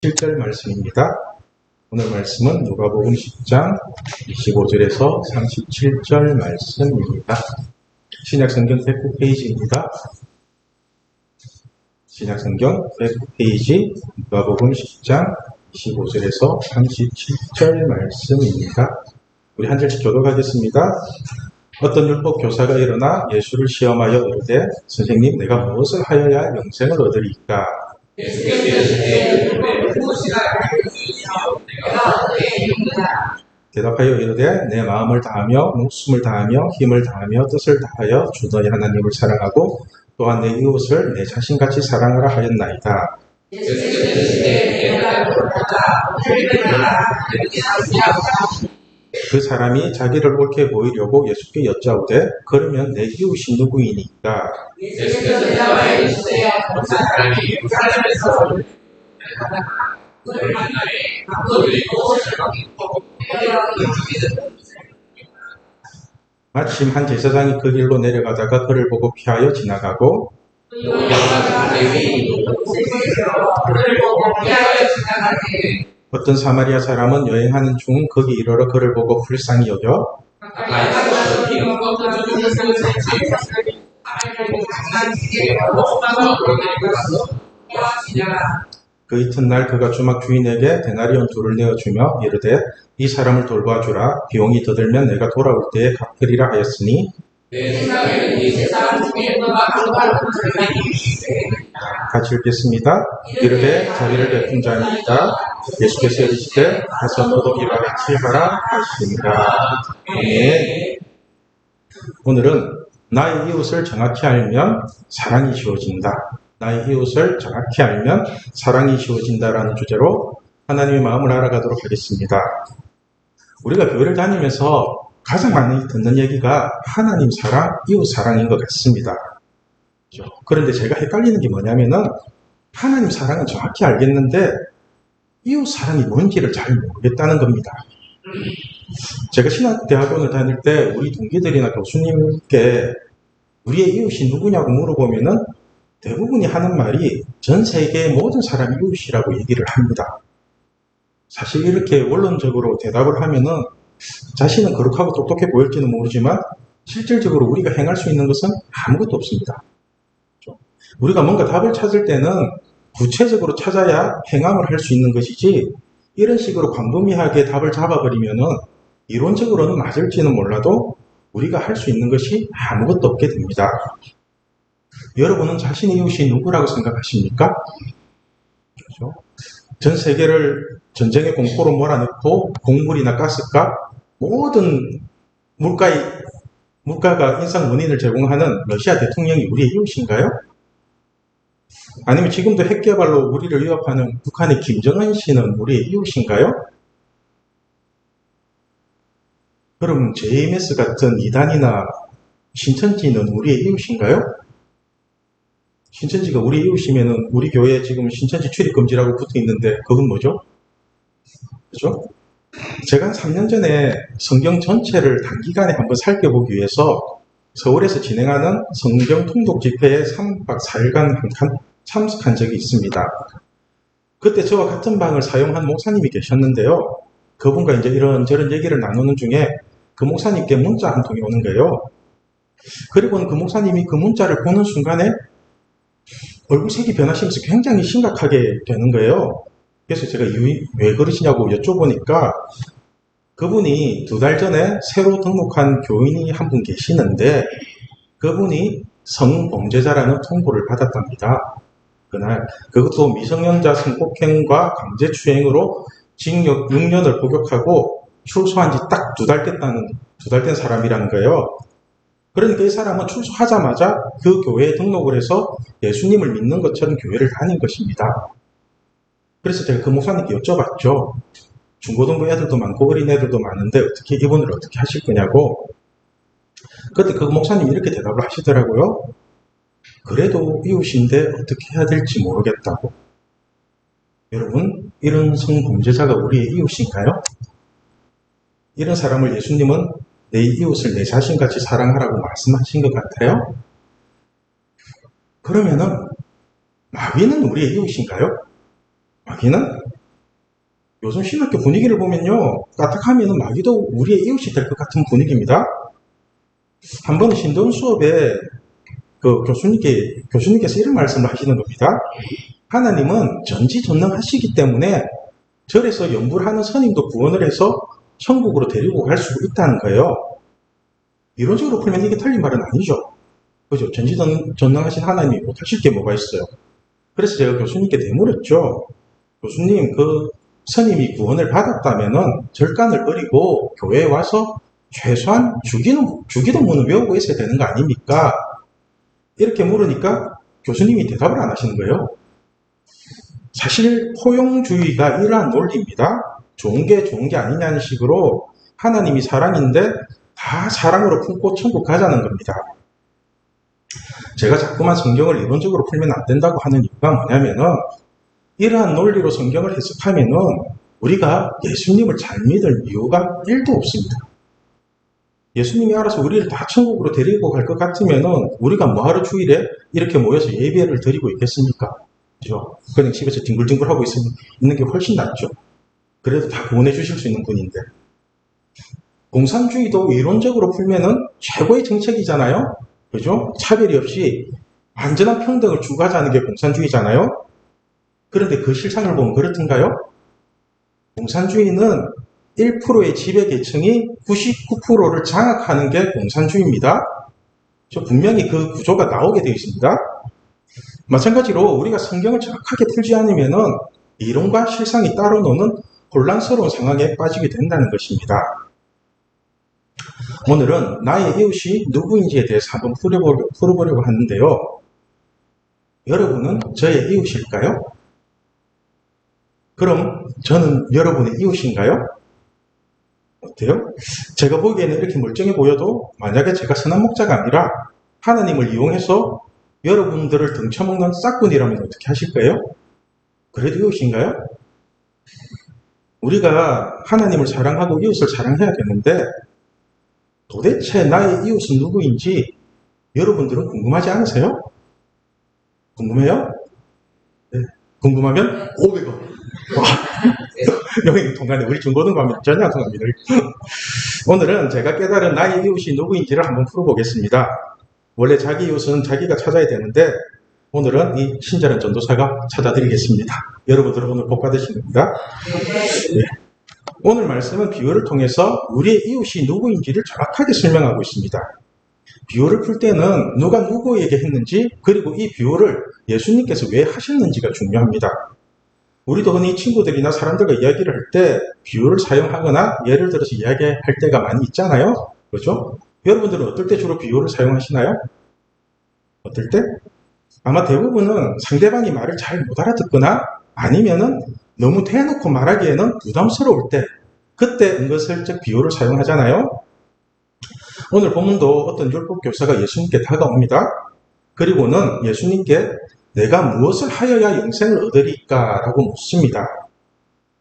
7절 말씀입니다. 오늘 말씀은 누가복음 10장 25절에서 37절 말씀입니다. 신약성경 109페이지입니다. 신약성경 109페이지 누가복음 10장 25절에서 37절 말씀입니다. 우리 한 절씩 교독하겠습니다. 어떤 율법 교사가 일어나 예수를 시험하여 이르되 선생님, 내가 무엇을 하여야 영생을 얻으리까? 대답하여 이르되 내 마음을 다하며 목숨을 다하며 힘을 다하며 뜻을 다하여 주 너희 하나님을 사랑하고 또한 내 이웃을 내 자신같이 사랑하라 하였나이다. 그 사람이 자기를 옳게 보이려고 예수께 여짜오되 그러면 내 이웃이 누구이니까? 마침 한 제사장이 그 길로 내려가다가 그를 보고 피하여 지나가고 어떤 사마리아 사람은 여행하는 중 거기 이르러 그를 보고 불쌍히 여겨 그 이튿날 그가 주막 주인에게 데나리온 2를 내어주며 이르되 이 사람을 돌봐주라. 비용이 더 들면 내가 돌아올 때에 갚으리라 하였으니 같이 읽겠습니다. 이르되 자비를 베푼 자입니다. 예수께서 이르시되 가서 너도 이와 같이 하라 하시니라. 아멘. 오늘은 나의 이웃을 정확히 알면 사랑이 쉬워진다. 나의 이웃을 정확히 알면 사랑이 쉬워진다라는 주제로 하나님의 마음을 알아가도록 하겠습니다. 우리가 교회를 다니면서 가장 많이 듣는 얘기가 하나님 사랑, 이웃 사랑인 것 같습니다. 그런데 제가 헷갈리는 게 뭐냐면은 하나님 사랑은 정확히 알겠는데 이웃 사랑이 뭔지를 잘 모르겠다는 겁니다. 제가 신학대학원을 다닐 때 우리 동기들이나 교수님께 우리의 이웃이 누구냐고 물어보면은 대부분이 하는 말이 전 세계의 모든 사람이 이웃이라고 얘기를 합니다. 사실 이렇게 원론적으로 대답을 하면은 자신은 거룩하고 똑똑해 보일지는 모르지만 실질적으로 우리가 행할 수 있는 것은 아무것도 없습니다. 우리가 뭔가 답을 찾을 때는 구체적으로 찾아야 행함을 할 수 있는 것이지 이런 식으로 광범위하게 답을 잡아버리면은 이론적으로는 맞을지는 몰라도 우리가 할 수 있는 것이 아무것도 없게 됩니다. 여러분은 자신의 이웃이 누구라고 생각하십니까? 그렇죠? 전 세계를 전쟁의 공포로 몰아넣고 곡물이나 가스값, 모든 물가가 인상 원인을 제공하는 러시아 대통령이 우리의 이웃인가요? 아니면 지금도 핵개발로 우리를 위협하는 북한의 김정은 씨는 우리의 이웃인가요? 그럼 JMS 같은 이단이나 신천지는 우리의 이웃인가요? 신천지가 우리 이웃이면은 우리 교회에 지금 신천지 출입금지라고 붙어 있는데 그건 뭐죠? 그죠? 제가 한 3년 전에 성경 전체를 단기간에 한번 살펴보기 위해서 서울에서 진행하는 성경 통독 집회에 3박 4일간 참석한 적이 있습니다. 그때 저와 같은 방을 사용한 목사님이 계셨는데요. 그분과 이제 이런저런 얘기를 나누는 중에 그 목사님께 문자 한 통이 오는 거예요. 그리고는 그 목사님이 그 문자를 보는 순간에 얼굴색이 변하시면서 굉장히 심각하게 되는 거예요. 그래서 제가 왜 그러시냐고 여쭤보니까 그분이 2달 전에 새로 등록한 교인이 한 분 계시는데 그분이 성범죄자라는 통보를 받았답니다. 그날 그것도 미성년자 성폭행과 강제추행으로 징역 6년을 복역하고 출소한 지 딱 2달 된 사람이라는 거예요. 그러니까 이 사람은 출소하자마자 그 교회에 등록을 해서 예수님을 믿는 것처럼 교회를 다닌 것입니다. 그래서 제가 그 목사님께 여쭤봤죠. 중고등부 애들도 많고 어린 애들도 많은데 어떻게 이분을 어떻게 하실 거냐고. 그때 그 목사님이 이렇게 대답을 하시더라고요. 그래도 이웃인데 어떻게 해야 될지 모르겠다고. 여러분, 이런 성범죄자가 우리의 이웃인가요? 이런 사람을 예수님은 내 이웃을 내 자신같이 사랑하라고 말씀하신 것 같아요? 그러면은 마귀는 우리의 이웃인가요? 마귀는 요즘 신학교 분위기를 보면요, 까딱하면은 마귀도 우리의 이웃이 될 것 같은 분위기입니다. 한 번은 신동 수업에 그 교수님께서 이런 말씀을 하시는 겁니다. 하나님은 전지전능하시기 때문에 절에서 연구를 하는 스님도 구원을 해서 천국으로 데리고 갈 수 있다는 거예요. 이론적으로 풀면 이게 틀린 말은 아니죠. 그죠? 전지전능하신 하나님이 못하실 게 뭐가 있어요. 그래서 제가 교수님께 되물었죠. 교수님, 그 스님이 구원을 받았다면은 절간을 버리고 교회에 와서 최소한 주기도문을 외우고 있어야 되는 거 아닙니까? 이렇게 물으니까 교수님이 대답을 안 하시는 거예요. 사실 포용주의가 이러한 논리입니다. 좋은 게 아니냐는 식으로 하나님이 사랑인데 다 사랑으로 품고 천국 가자는 겁니다. 제가 자꾸만 성경을 이론적으로 풀면 안 된다고 하는 이유가 뭐냐면은 이러한 논리로 성경을 해석하면은 우리가 예수님을 잘 믿을 이유가 1도 없습니다. 예수님이 알아서 우리를 다 천국으로 데리고 갈 것 같으면은 우리가 뭐하러 주일에 이렇게 모여서 예배를 드리고 있겠습니까? 그죠? 그냥 집에서 뒹굴뒹굴하고 있는 게 훨씬 낫죠. 그래도 다 구원해 주실 수 있는 분인데. 공산주의도 이론적으로 풀면은 최고의 정책이잖아요? 그죠? 차별이 없이 완전한 평등을 추구하자는 게 공산주의잖아요? 그런데 그 실상을 보면 그렇던가요? 공산주의는 1%의 지배계층이 99%를 장악하는 게 공산주의입니다. 분명히 그 구조가 나오게 되어 있습니다. 마찬가지로 우리가 성경을 정확하게 풀지 않으면은 이론과 실상이 따로 노는 혼란스러운 상황에 빠지게 된다는 것입니다. 오늘은 나의 이웃이 누구인지에 대해서 한번 풀어보려고 하는데요. 여러분은 저의 이웃일까요? 그럼 저는 여러분의 이웃인가요? 어때요? 제가 보기에는 이렇게 멀쩡해 보여도 만약에 제가 선한 목자가 아니라 하나님을 이용해서 여러분들을 등쳐먹는 싹군이라면 어떻게 하실 거예요? 그래도 이웃인가요? 우리가 하나님을 사랑하고 이웃을 사랑해야 되는데 도대체 나의 이웃은 누구인지 여러분들은 궁금하지 않으세요? 궁금해요? 네. 궁금하면 500원. 여기 동간에 우리 중고등부하면 전혀 안 통합니다. 오늘은 제가 깨달은 나의 이웃이 누구인지를 한번 풀어보겠습니다. 원래 자기 이웃은 자기가 찾아야 되는데 오늘은 이 친절한 전도사가 찾아드리겠습니다. 여러분들은 오늘 복 받으신 겁니다. 네. 오늘 말씀은 비유를 통해서 우리의 이웃이 누구인지를 정확하게 설명하고 있습니다. 비유를 풀 때는 누가 누구에게 했는지 그리고 이 비유를 예수님께서 왜 하셨는지가 중요합니다. 우리도 흔히 친구들이나 사람들과 이야기를 할 때 비유를 사용하거나 예를 들어서 이야기할 때가 많이 있잖아요. 그렇죠? 여러분들은 어떨 때 주로 비유를 사용하시나요? 어떨 때? 아마 대부분은 상대방이 말을 잘 못 알아듣거나 아니면은 너무 대놓고 말하기에는 부담스러울 때 그때 은근슬쩍 비유를 사용하잖아요. 오늘 본문도 어떤 율법 교사가 예수님께 다가옵니다. 그리고는 예수님께 내가 무엇을 하여야 영생을 얻으리까? 라고 묻습니다.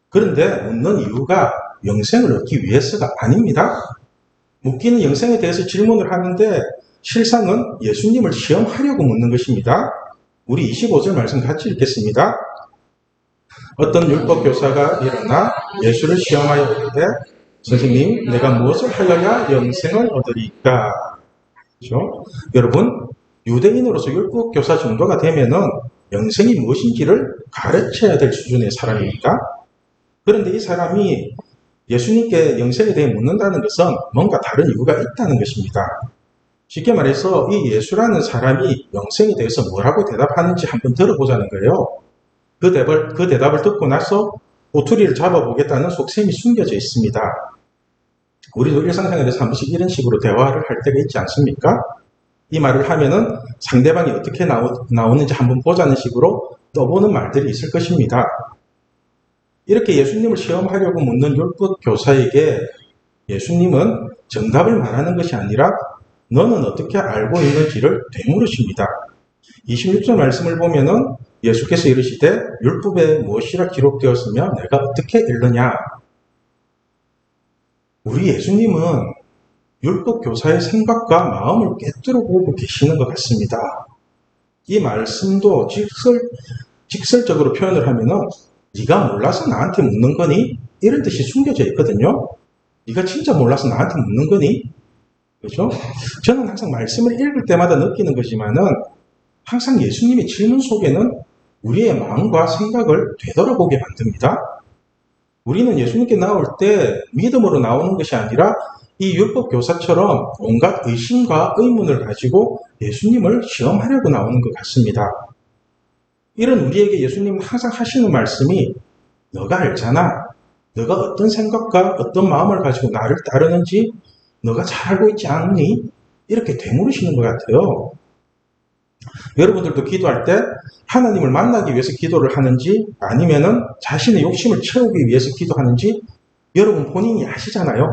그런데 묻는 이유가 영생을 얻기 위해서가 아닙니다. 묻기는 영생에 대해서 질문을 하는데 실상은 예수님을 시험하려고 묻는 것입니다. 우리 25절 말씀 같이 읽겠습니다. 어떤 율법 교사가 일어나 예수를 시험하여 이르되 선생님, 내가 무엇을 하여야 영생을 얻으리까? 그렇죠? 여러분, 유대인으로서 율법 교사 정도가 되면은 영생이 무엇인지를 가르쳐야 될 수준의 사람입니다. 그런데 이 사람이 예수님께 영생에 대해 묻는다는 것은 뭔가 다른 이유가 있다는 것입니다. 쉽게 말해서 이 예수라는 사람이 영생에 대해서 뭐라고 대답하는지 한번 들어보자는 거예요. 그 대답을 듣고 나서 꼬투리를 잡아보겠다는 속셈이 숨겨져 있습니다. 우리도 일상생활에서 한 번씩 이런 식으로 대화를 할 때가 있지 않습니까? 이 말을 하면은 상대방이 어떻게 나오는지 한번 보자는 식으로 떠보는 말들이 있을 것입니다. 이렇게 예수님을 시험하려고 묻는 율법 교사에게 예수님은 정답을 말하는 것이 아니라 너는 어떻게 알고 있는지를 되물으십니다. 26절 말씀을 보면은 예수께서 이르시되 율법에 무엇이라 기록되었으며 내가 어떻게 읽느냐. 우리 예수님은 율법 교사의 생각과 마음을 꿰뚫어 보고 계시는 것 같습니다. 이 말씀도 직설적으로 표현을 하면은 네가 몰라서 나한테 묻는 거니? 이런 뜻이 숨겨져 있거든요. 네가 진짜 몰라서 나한테 묻는 거니? 그죠? 저는 항상 말씀을 읽을 때마다 느끼는 거지만은 항상 예수님의 질문 속에는 우리의 마음과 생각을 되돌아보게 만듭니다. 우리는 예수님께 나올 때 믿음으로 나오는 것이 아니라 이 율법 교사처럼 온갖 의심과 의문을 가지고 예수님을 시험하려고 나오는 것 같습니다. 이런 우리에게 예수님은 항상 하시는 말씀이 너가 알잖아. 너가 어떤 생각과 어떤 마음을 가지고 나를 따르는지 너가 잘 알고 있지 않니? 이렇게 되물으시는 것 같아요. 여러분들도 기도할 때 하나님을 만나기 위해서 기도를 하는지 아니면은 자신의 욕심을 채우기 위해서 기도하는지 여러분 본인이 아시잖아요.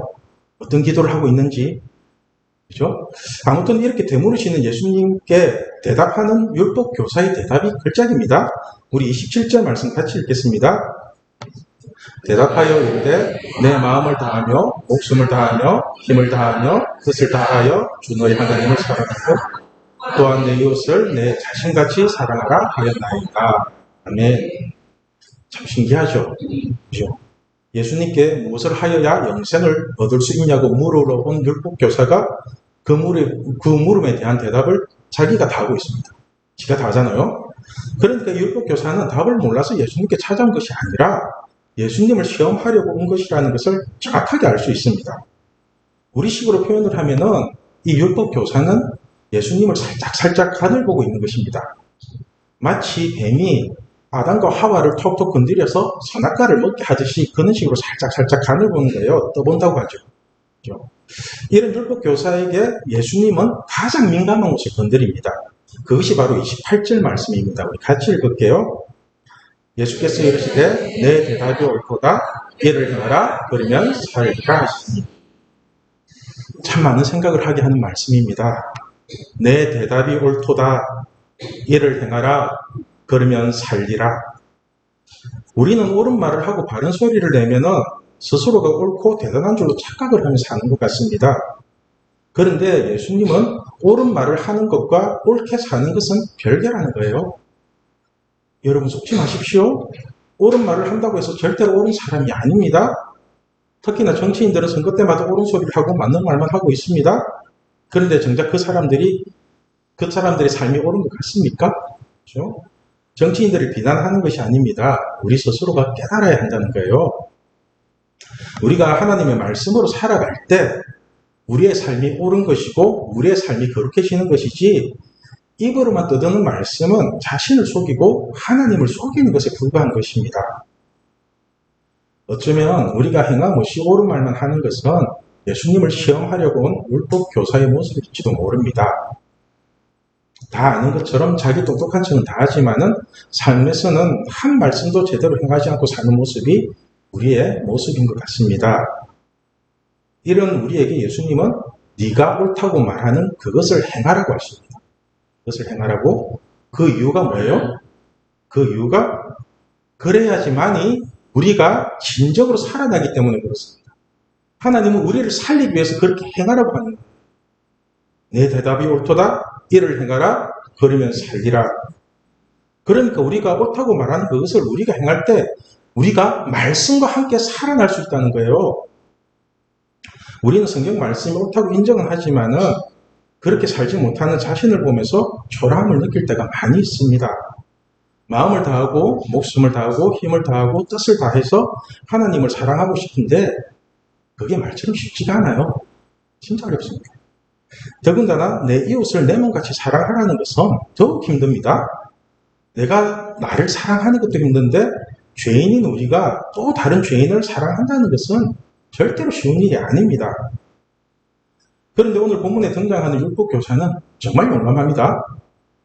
어떤 기도를 하고 있는지. 그죠? 아무튼 이렇게 되물으시는 예수님께 대답하는 율법 교사의 대답이 글짝입니다. 우리 27절 말씀 같이 읽겠습니다. 대답하여 이르되 내 마음을 다하며 목숨을 다하며 힘을 다하며 뜻을 다하여 주 너희 하나님을 사랑하고 또한 내 이웃을 내 자신같이 사랑하라 하였나이다. 아멘. 참 신기하죠? 그죠? 예수님께 무엇을 하여야 영생을 얻을 수 있냐고 물으러 온 율법교사가 그 물음에 대한 대답을 자기가 다 하고 있습니다. 지가 다 하잖아요. 그러니까 율법교사는 답을 몰라서 예수님께 찾아온 것이 아니라 예수님을 시험하려고 온 것이라는 것을 정확하게 알 수 있습니다. 우리식으로 표현을 하면은 이 율법교사는 예수님을 살짝 간을 보고 있는 것입니다. 마치 뱀이 아담과 하와를 톡톡 건드려서 선악과를 먹게 하듯이 그런 식으로 살짝 간을 보는 거예요. 떠본다고 하죠. 이런 율법 교사에게 예수님은 가장 민감한 곳을 건드립니다. 그것이 바로 28절 말씀입니다. 우리 같이 읽을게요. 예수께서 이르시되 내 대답이 옳도다 이를 행하라 그러면 살리라 하시니. 참 많은 생각을 하게 하는 말씀입니다. 내 대답이 옳도다 이를 행하라 그러면 살리라. 우리는 옳은 말을 하고 바른 소리를 내면은 스스로가 옳고 대단한 줄로 착각을 하며 사는 것 같습니다. 그런데 예수님은 옳은 말을 하는 것과 옳게 사는 것은 별개라는 거예요. 여러분 속지 마십시오. 옳은 말을 한다고 해서 절대로 옳은 사람이 아닙니다. 특히나 정치인들은 선거 때마다 옳은 소리를 하고 맞는 말만 하고 있습니다. 그런데 정작 그 사람들의 삶이 옳은 것 같습니까? 그렇죠? 정치인들을 비난하는 것이 아닙니다. 우리 스스로가 깨달아야 한다는 거예요. 우리가 하나님의 말씀으로 살아갈 때 우리의 삶이 옳은 것이고 우리의 삶이 거룩해지는 것이지 입으로만 떠드는 말씀은 자신을 속이고 하나님을 속이는 것에 불과한 것입니다. 어쩌면 우리가 행함없이 옳은 말만 하는 것은 예수님을 시험하려고 온 율법 교사의 모습일지도 모릅니다. 다 아는 것처럼 자기 똑똑한 척은 다 하지만은 삶에서는 한 말씀도 제대로 행하지 않고 사는 모습이 우리의 모습인 것 같습니다. 이런 우리에게 예수님은 네가 옳다고 말하는 그것을 행하라고 하십니다. 그것을 행하라고. 그 이유가 뭐예요? 그 이유가 그래야지만이 우리가 진정으로 살아나기 때문에 그렇습니다. 하나님은 우리를 살리기 위해서 그렇게 행하라고 하는 거예요. 내 대답이 옳도다 이를 행하라 그러면 살리라. 그러니까 우리가 옳다고 말하는 그것을 우리가 행할 때 우리가 말씀과 함께 살아날 수 있다는 거예요. 우리는 성경 말씀이 옳다고 인정은 하지만은 그렇게 살지 못하는 자신을 보면서 초라함을 느낄 때가 많이 있습니다. 마음을 다하고 목숨을 다하고 힘을 다하고 뜻을 다해서 하나님을 사랑하고 싶은데 그게 말처럼 쉽지가 않아요. 진짜 어렵습니다. 더군다나 내 이웃을 내 몸같이 사랑하라는 것은 더욱 힘듭니다. 내가 나를 사랑하는 것도 힘든데 죄인인 우리가 또 다른 죄인을 사랑한다는 것은 절대로 쉬운 일이 아닙니다. 그런데 오늘 본문에 등장하는 율법교사는 정말 용감합니다.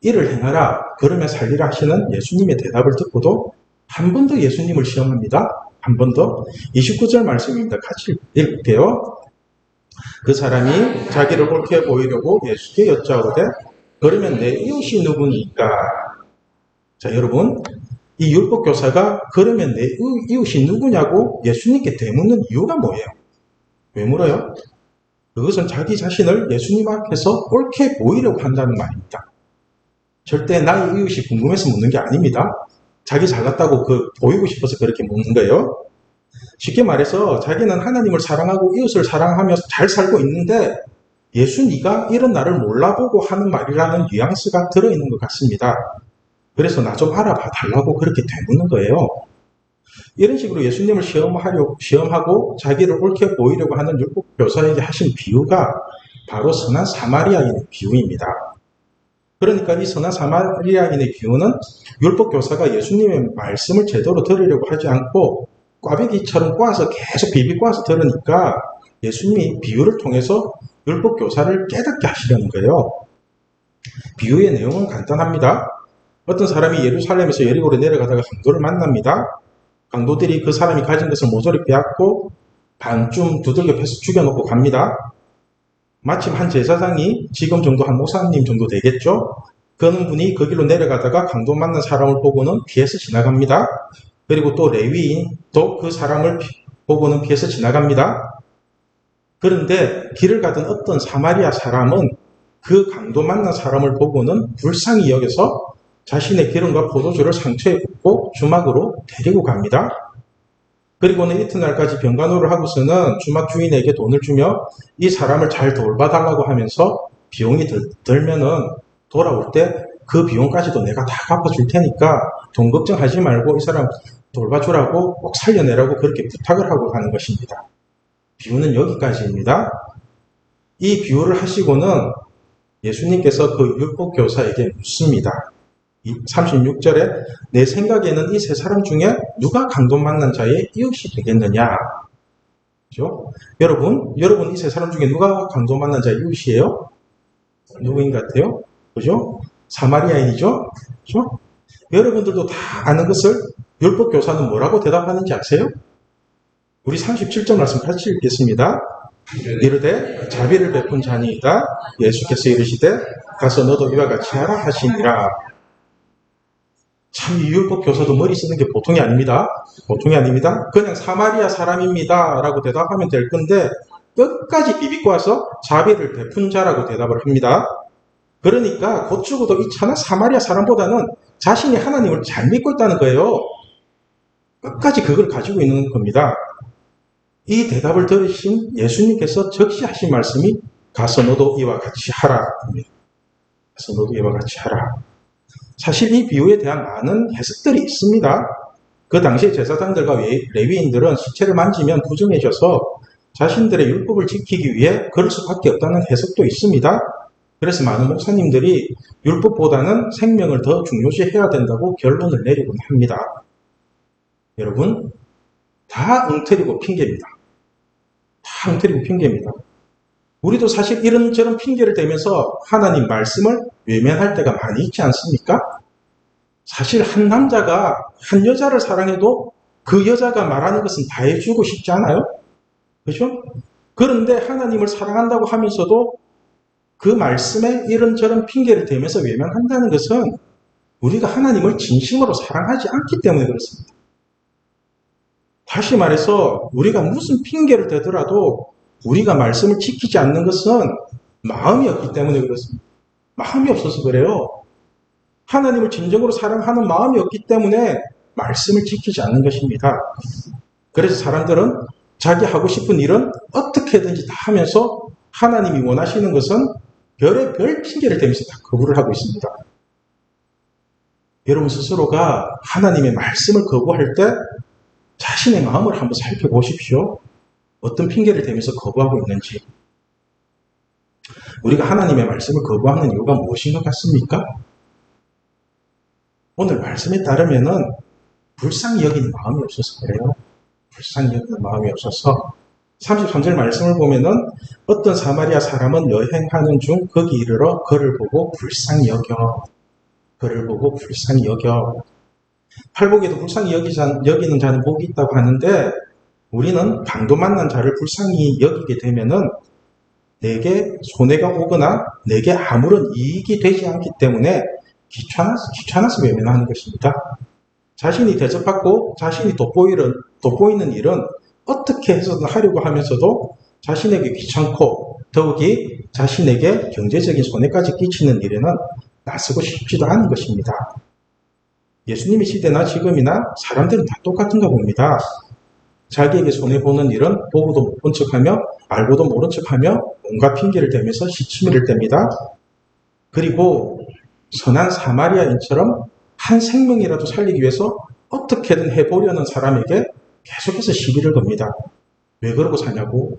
이를 행하라 그러면 살리라 하시는 예수님의 대답을 듣고도 한 번 더 예수님을 시험합니다. 한 번 더. 29절 말씀입니다. 같이 읽을게요. 그 사람이 자기를 옳게 보이려고 예수께 여짜오되 그러면 내 이웃이 누구니까? 자, 여러분, 이 율법교사가 그러면 내 이웃이 누구냐고 예수님께 되묻는 이유가 뭐예요? 왜 물어요? 그것은 자기 자신을 예수님 앞에서 옳게 보이려고 한다는 말입니다. 절대 나의 이웃이 궁금해서 묻는 게 아닙니다. 자기 잘났다고 보이고 싶어서 그렇게 먹는 거예요. 쉽게 말해서 자기는 하나님을 사랑하고 이웃을 사랑하며 잘 살고 있는데 예수 네가 이런 나를 몰라보고 하는 말이라는 뉘앙스가 들어있는 것 같습니다. 그래서 나 좀 알아봐 달라고 그렇게 되묻는 거예요. 이런 식으로 예수님을 시험하고 자기를 옳게 보이려고 하는 율법 교사에게 하신 비유가 바로 선한 사마리아인의 비유입니다. 그러니까 이 선한 사마리아인의 비유는 율법 교사가 예수님의 말씀을 제대로 들으려고 하지 않고 꽈배기처럼 꽈서 계속 비비 꽈서 들으니까 예수님이 비유를 통해서 율법 교사를 깨닫게 하시려는 거예요. 비유의 내용은 간단합니다. 어떤 사람이 예루살렘에서 여리고로 내려가다가 강도를 만납니다. 강도들이 그 사람이 가진 것을 모조리 빼앗고 반쯤 두들겨 패서 죽여놓고 갑니다. 마침 한 제사장이 지금 정도 한 목사님 정도 되겠죠? 그런 분이 그 길로 내려가다가 강도 만난 사람을 보고는 피해서 지나갑니다. 그리고 또 레위인도 그 사람을 보고는 피해서 지나갑니다. 그런데 길을 가던 어떤 사마리아 사람은 그 강도 만난 사람을 보고는 불쌍히 여겨서 자신의 기름과 포도주를 상처에 붓고 주막으로 데리고 갑니다. 그리고는 이튿날까지 병간호를 하고서는 주막 주인에게 돈을 주며 이 사람을 잘 돌봐달라고 하면서 비용이 들면은 돌아올 때 그 비용까지도 내가 다 갚아줄 테니까 돈 걱정하지 말고 이 사람 돌봐주라고 꼭 살려내라고 그렇게 부탁을 하고 가는 것입니다. 비유는 여기까지입니다. 이 비유를 하시고는 예수님께서 그 율법 교사에게 묻습니다. 36절에 내 생각에는 이 세 사람 중에 누가 강도 만난 자의 이웃이 되겠느냐? 그죠? 여러분 이 세 사람 중에 누가 강도 만난 자의 이웃이에요? 누구인 것 같아요? 그죠? 사마리아인이죠? 그죠? 여러분들도 다 아는 것을 율법 교사는 뭐라고 대답하는지 아세요? 우리 37절 말씀 같이 읽겠습니다. 이르되 자비를 베푼 자니이다. 예수께서 이르시되 가서 너도 이와 같이 하라 하시니라. 참, 이 율법 교사도 머리 쓰는 게 보통이 아닙니다. 보통이 아닙니다. 그냥 사마리아 사람입니다 라고 대답하면 될 건데 끝까지 비비고 와서 자비를 베푼 자라고 대답을 합니다. 그러니까 곧 죽어도 이 차는 사마리아 사람보다는 자신이 하나님을 잘 믿고 있다는 거예요. 끝까지 그걸 가지고 있는 겁니다. 이 대답을 들으신 예수님께서 적시하신 말씀이 가서 너도 이와 같이 하라. 가서 너도 이와 같이 하라. 사실 이 비유에 대한 많은 해석들이 있습니다. 그 당시 제사장들과 레위인들은 시체를 만지면 부정해져서 자신들의 율법을 지키기 위해 그럴 수밖에 없다는 해석도 있습니다. 그래서 많은 목사님들이 율법보다는 생명을 더 중요시해야 된다고 결론을 내리곤 합니다. 여러분, 다 엉터리고 핑계입니다. 다 엉터리고 핑계입니다. 우리도 사실 이런저런 핑계를 대면서 하나님 말씀을 외면할 때가 많이 있지 않습니까? 사실 한 남자가 한 여자를 사랑해도 그 여자가 말하는 것은 다 해주고 싶지 않아요? 그죠? 그런데 하나님을 사랑한다고 하면서도 그 말씀에 이런저런 핑계를 대면서 외면한다는 것은 우리가 하나님을 진심으로 사랑하지 않기 때문에 그렇습니다. 다시 말해서 우리가 무슨 핑계를 대더라도 우리가 말씀을 지키지 않는 것은 마음이 없기 때문에 그렇습니다. 마음이 없어서 그래요. 하나님을 진정으로 사랑하는 마음이 없기 때문에 말씀을 지키지 않는 것입니다. 그래서 사람들은 자기 하고 싶은 일은 어떻게든지 다 하면서 하나님이 원하시는 것은 별의별 핑계를 대면서 다 거부를 하고 있습니다. 여러분 스스로가 하나님의 말씀을 거부할 때 자신의 마음을 한번 살펴보십시오. 어떤 핑계를 대면서 거부하고 있는지. 우리가 하나님의 말씀을 거부하는 이유가 무엇인 것 같습니까? 오늘 말씀에 따르면은 불쌍히 여기는 마음이 없어서 그래요. 불쌍히 여기는 마음이 없어서 33절 말씀을 보면은 어떤 사마리아 사람은 여행하는 중 거기 이르러 그를 보고 불쌍히 여겨. 그를 보고 불쌍히 여겨. 팔복에도 불쌍히 여기는 자는 복이 있다고 하는데 우리는 강도 만난 자를 불쌍히 여기게 되면은 내게 손해가 오거나 내게 아무런 이익이 되지 않기 때문에 귀찮아서 외면하는 것입니다. 자신이 대접받고 자신이 돋보이는 일은 어떻게 해서든 하려고 하면서도 자신에게 귀찮고 더욱이 자신에게 경제적인 손해까지 끼치는 일에는 나서고 싶지도 않은 것입니다. 예수님의 시대나 지금이나 사람들은 다 똑같은가 봅니다. 자기에게 손해보는 일은 보고도 못 본 척하며 알고도 모른 척하며 온갖 핑계를 대면서 시치미를 댑니다. 그리고 선한 사마리아인처럼 한 생명이라도 살리기 위해서 어떻게든 해보려는 사람에게 계속해서 시비를 겁니다. 왜 그러고 사냐고,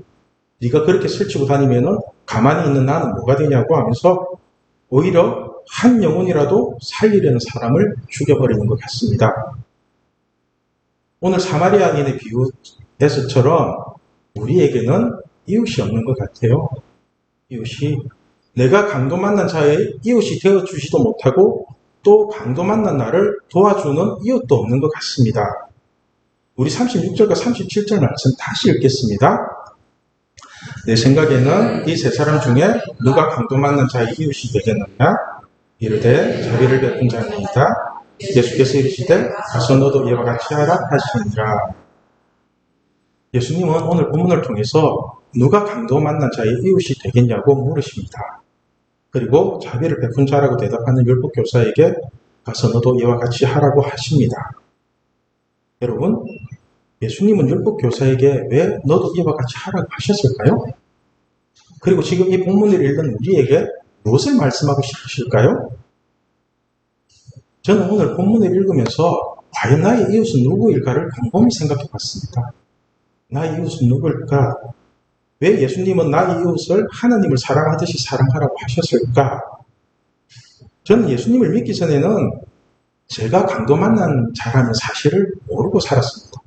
네가 그렇게 설치고 다니면은 가만히 있는 나는 뭐가 되냐고 하면서 오히려 한 영혼이라도 살리려는 사람을 죽여버리는 것 같습니다. 오늘 사마리아인의 비유에서처럼 우리에게는 이웃이 없는 것 같아요. 이웃이, 내가 강도 만난 자의 이웃이 되어주지도 못하고 또 강도 만난 나를 도와주는 이웃도 없는 것 같습니다. 우리 36절과 37절 말씀 다시 읽겠습니다. 내 생각에는 이 세 사람 중에 누가 강도 만난 자의 이웃이 되겠느냐? 이르되 자비를 베푼 자니이다. 예수께서 이르시되 가서 너도 이와 같이 하라 하시니라. 예수님은 오늘 본문을 통해서 누가 강도 만난 자의 이웃이 되겠냐고 물으십니다. 그리고 자비를 베푼 자라고 대답하는 율법 교사에게 가서 너도 이와 같이 하라고 하십니다. 여러분, 예수님은 율법 교사에게 왜 너도 이와 같이 하라고 하셨을까요? 그리고 지금 이 본문을 읽는 우리에게 무엇을 말씀하고 싶으실까요? 저는 오늘 본문을 읽으면서 과연 나의 이웃은 누구일까를 곰곰이 생각해 봤습니다. 나의 이웃은 누구일까? 왜 예수님은 나의 이웃을 하나님을 사랑하듯이 사랑하라고 하셨을까? 저는 예수님을 믿기 전에는 제가 강도 만난 자라는 사실을 모르고 살았습니다.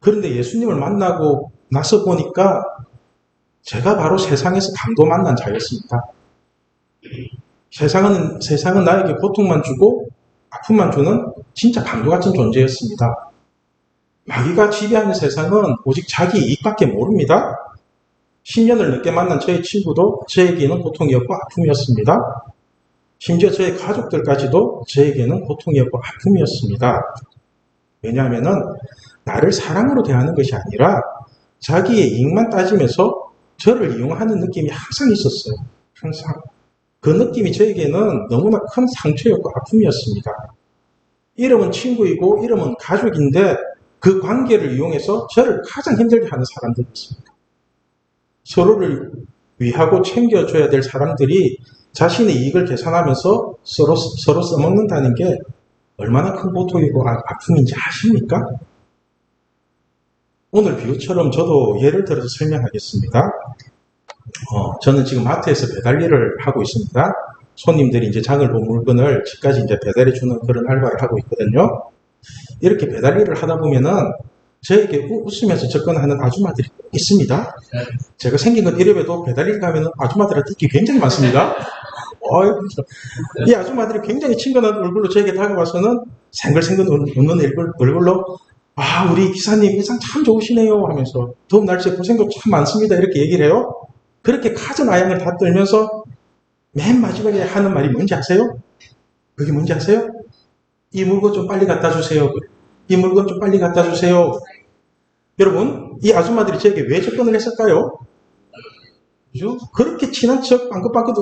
그런데 예수님을 만나고 나서 보니까 제가 바로 세상에서 강도 만난 자였습니다. 세상은 나에게 고통만 주고 아픔만 주는 진짜 강도 같은 존재였습니다. 마귀가 지배하는 세상은 오직 자기 이익밖에 모릅니다. 10년을 늦게 만난 저의 친구도 저에게는 고통이었고 아픔이었습니다. 심지어 저의 가족들까지도 저에게는 고통이었고 아픔이었습니다. 왜냐하면 나를 사랑으로 대하는 것이 아니라 자기의 이익만 따지면서 저를 이용하는 느낌이 항상 있었어요. 항상. 그 느낌이 저에게는 너무나 큰 상처였고 아픔이었습니다. 이름은 친구이고 이름은 가족인데 그 관계를 이용해서 저를 가장 힘들게 하는 사람들이었습니다. 서로를 위하고 챙겨줘야 될 사람들이 자신의 이익을 계산하면서 서로 써먹는다는 게 얼마나 큰 고통이고 아픔인지 아십니까? 오늘 비유처럼 저도 예를 들어서 설명하겠습니다. 저는 지금 마트에서 배달 일을 하고 있습니다. 손님들이 이제 장을 본 물건을 집까지 이제 배달해 주는 그런 알바를 하고 있거든요. 이렇게 배달 일을 하다 보면은 저에게 웃으면서 접근하는 아줌마들이 있습니다. 제가 생긴 건 이래봬도 배달 일 가면은 아줌마들한테 인기 굉장히 많습니다. 이 아줌마들이 굉장히 친근한 얼굴로 저에게 다가와서는 생글생글 웃는 얼굴로 우리 기사님 인상 참 좋으시네요 하면서 더운 날씨에 고생도 참 많습니다 이렇게 얘기를 해요. 그렇게 가진 아양을 다 떨면서 맨 마지막에 하는 말이 뭔지 아세요? 그게 뭔지 아세요? 이 물건 좀 빨리 갖다 주세요. 이 물건 좀 빨리 갖다 주세요. 여러분, 이 아줌마들이 저에게 왜 접근을 했을까요? 그죠? 그렇게 친한 척 빵긋빵긋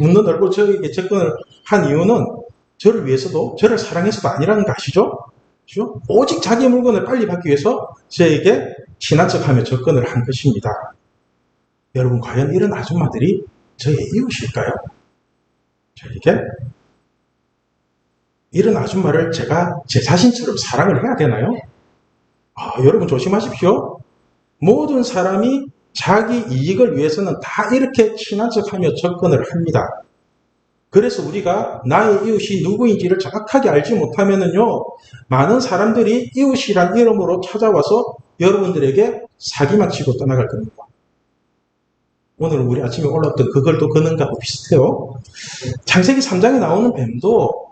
웃는 얼굴 저에게 접근을 한 이유는 저를 위해서도 저를 사랑해서도 아니라는 거 아시죠? 그죠? 오직 자기의 물건을 빨리 받기 위해서 저에게 친한 척하며 접근을 한 것입니다. 여러분, 과연 이런 아줌마들이 저의 이웃일까요? 저에게? 이런 아줌마를 제가 제 자신처럼 사랑을 해야 되나요? 여러분 조심하십시오. 모든 사람이 자기 이익을 위해서는 다 이렇게 친한 척하며 접근을 합니다. 그래서 우리가 나의 이웃이 누구인지를 정확하게 알지 못하면은요, 많은 사람들이 이웃이란 이름으로 찾아와서 여러분들에게 사기만 치고 떠나갈 겁니다. 오늘 우리 아침에 올랐던 그걸도 그는가하고 비슷해요. 창세기 3장에 나오는 뱀도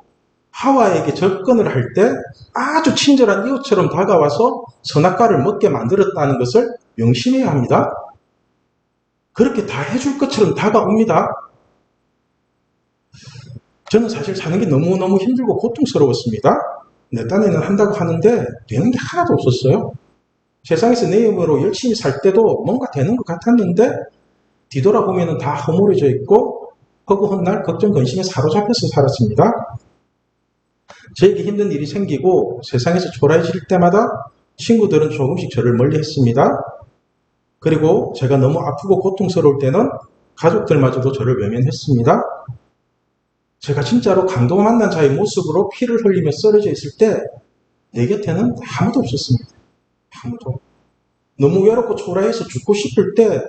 하와에게 접근을 할 때 아주 친절한 이웃처럼 다가와서 선악과를 먹게 만들었다는 것을 명심해야 합니다. 그렇게 다 해줄 것처럼 다가옵니다. 저는 사실 사는 게 너무너무 힘들고 고통스러웠습니다. 내 딴에는 한다고 하는데 되는 게 하나도 없었어요. 세상에서 내 힘으로 열심히 살 때도 뭔가 되는 것 같았는데 뒤돌아보면 다 허물어져 있고 허구한 날 걱정 근심에 사로잡혀서 살았습니다. 저에게 힘든 일이 생기고 세상에서 초라해질 때마다 친구들은 조금씩 저를 멀리 했습니다. 그리고 제가 너무 아프고 고통스러울 때는 가족들마저도 저를 외면했습니다. 제가 진짜로 강도 만난 자의 모습으로 피를 흘리며 쓰러져 있을 때 내 곁에는 아무도 없었습니다. 아무도. 너무 외롭고 초라해서 죽고 싶을 때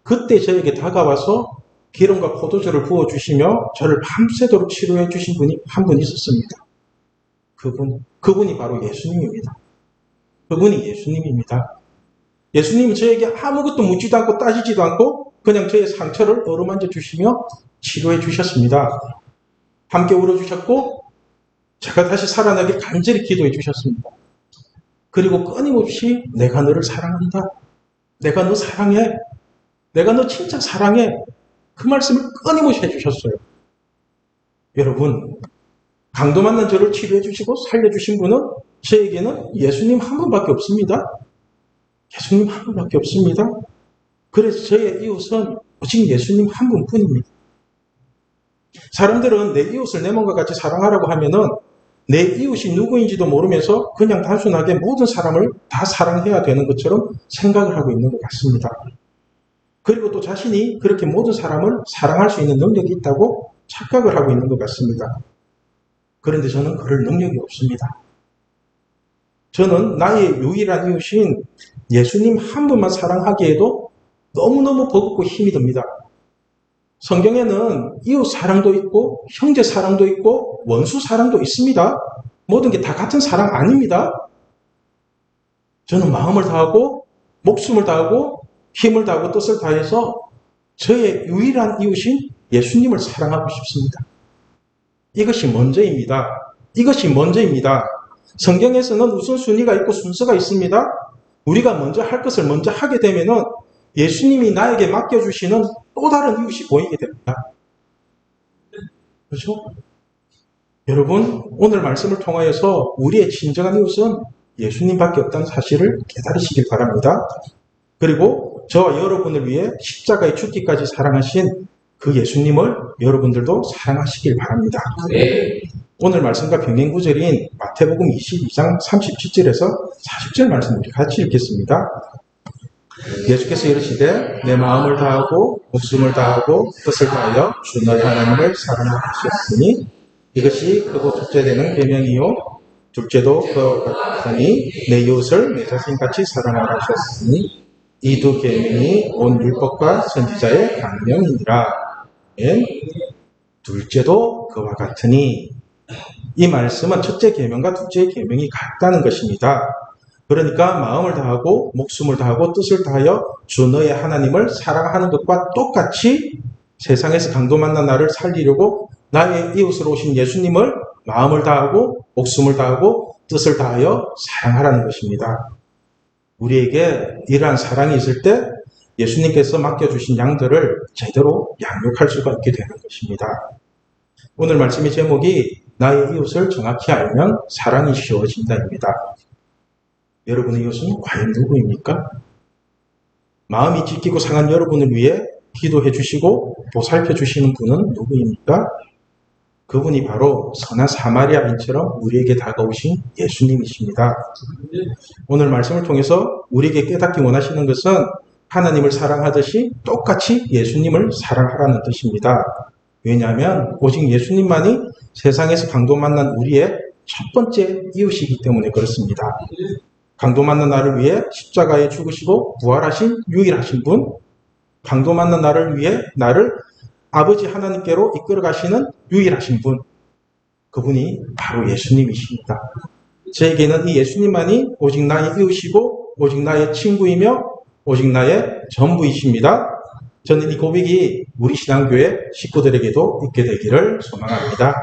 그때 저에게 다가와서 기름과 포도주를 부어주시며 저를 밤새도록 치료해 주신 분이 한 분 있었습니다. 그분이 바로 예수님입니다. 그분이 예수님입니다. 예수님은 저에게 아무것도 묻지도 않고 따지지도 않고 그냥 저의 상처를 어루만져 주시며 치료해 주셨습니다. 함께 울어주셨고 제가 다시 살아나길 간절히 기도해 주셨습니다. 그리고 끊임없이 내가 너를 사랑한다. 내가 너 사랑해. 내가 너 진짜 사랑해. 그 말씀을 끊임없이 해주셨어요. 여러분, 강도 만난 저를 치료해 주시고 살려주신 분은 저에게는 예수님 한 분밖에 없습니다. 예수님 한 분밖에 없습니다. 그래서 저의 이웃은 오직 예수님 한 분뿐입니다. 사람들은 내 이웃을 내 몸과 같이 사랑하라고 하면은 내 이웃이 누구인지도 모르면서 그냥 단순하게 모든 사람을 다 사랑해야 되는 것처럼 생각을 하고 있는 것 같습니다. 그리고 또 자신이 그렇게 모든 사람을 사랑할 수 있는 능력이 있다고 착각을 하고 있는 것 같습니다. 그런데 저는 그럴 능력이 없습니다. 저는 나의 유일한 이웃인 예수님 한 분만 사랑하기에도 너무너무 버겁고 힘이 듭니다. 성경에는 이웃 사랑도 있고 형제 사랑도 있고 원수 사랑도 있습니다. 모든 게 다 같은 사랑 아닙니다. 저는 마음을 다하고 목숨을 다하고 힘을 다하고 뜻을 다해서 저의 유일한 이웃인 예수님을 사랑하고 싶습니다. 이것이 먼저입니다. 이것이 먼저입니다. 성경에서는 우선순위가 있고 순서가 있습니다. 우리가 먼저 할 것을 먼저 하게 되면은 예수님이 나에게 맡겨주시는 또 다른 이웃이 보이게 됩니다. 그렇죠? 여러분, 오늘 말씀을 통하여서 우리의 진정한 이웃은 예수님밖에 없다는 사실을 깨달으시길 바랍니다. 그리고 저와 여러분을 위해 십자가에 죽기까지 사랑하신 그 예수님을 여러분들도 사랑하시길 바랍니다. 네. 오늘 말씀과 병행 구절인 마태복음 22장 37절에서 40절 말씀 우리 같이 읽겠습니다. 예수께서 이르시되 내 마음을 다하고 목숨을 다하고 뜻을 다하여 주 너희 하나님을 사랑하셨으니 이것이 크고 첫째 되는 계명이요 둘째도 그와 같으니 내 이웃을 내 자신같이 사랑하라 하셨으니 이 두 계명이 온 율법과 선지자의 강령이니라. 둘째도 그와 같으니 이 말씀은 첫째 계명과 둘째 계명이 같다는 것입니다. 그러니까 마음을 다하고 목숨을 다하고 뜻을 다하여 주 너의 하나님을 사랑하는 것과 똑같이 세상에서 강도 만난 나를 살리려고 나의 이웃으로 오신 예수님을 마음을 다하고 목숨을 다하고 뜻을 다하여 사랑하라는 것입니다. 우리에게 이러한 사랑이 있을 때 예수님께서 맡겨주신 양들을 제대로 양육할 수가 있게 되는 것입니다. 오늘 말씀의 제목이 나의 이웃을 정확히 알면 사랑이 쉬워진다입니다. 여러분의 이웃은 과연 누구입니까? 마음이 찢기고 상한 여러분을 위해 기도해 주시고 보살펴 주시는 분은 누구입니까? 그분이 바로 선한 사마리아인처럼 우리에게 다가오신 예수님이십니다. 오늘 말씀을 통해서 우리에게 깨닫기 원하시는 것은 하나님을 사랑하듯이 똑같이 예수님을 사랑하라는 뜻입니다. 왜냐하면 오직 예수님만이 세상에서 강도 만난 우리의 첫 번째 이웃이기 때문에 그렇습니다. 강도 만난 나를 위해 십자가에 죽으시고 부활하신 유일하신 분, 강도 만난 나를 위해 나를 아버지 하나님께로 이끌어 가시는 유일하신 분, 그분이 바로 예수님이십니다. 저에게는 이 예수님만이 오직 나의 이웃이고 오직 나의 친구이며 오직 나의 전부이십니다. 저는 이 고백이 우리 신앙교회 식구들에게도 있게 되기를 소망합니다.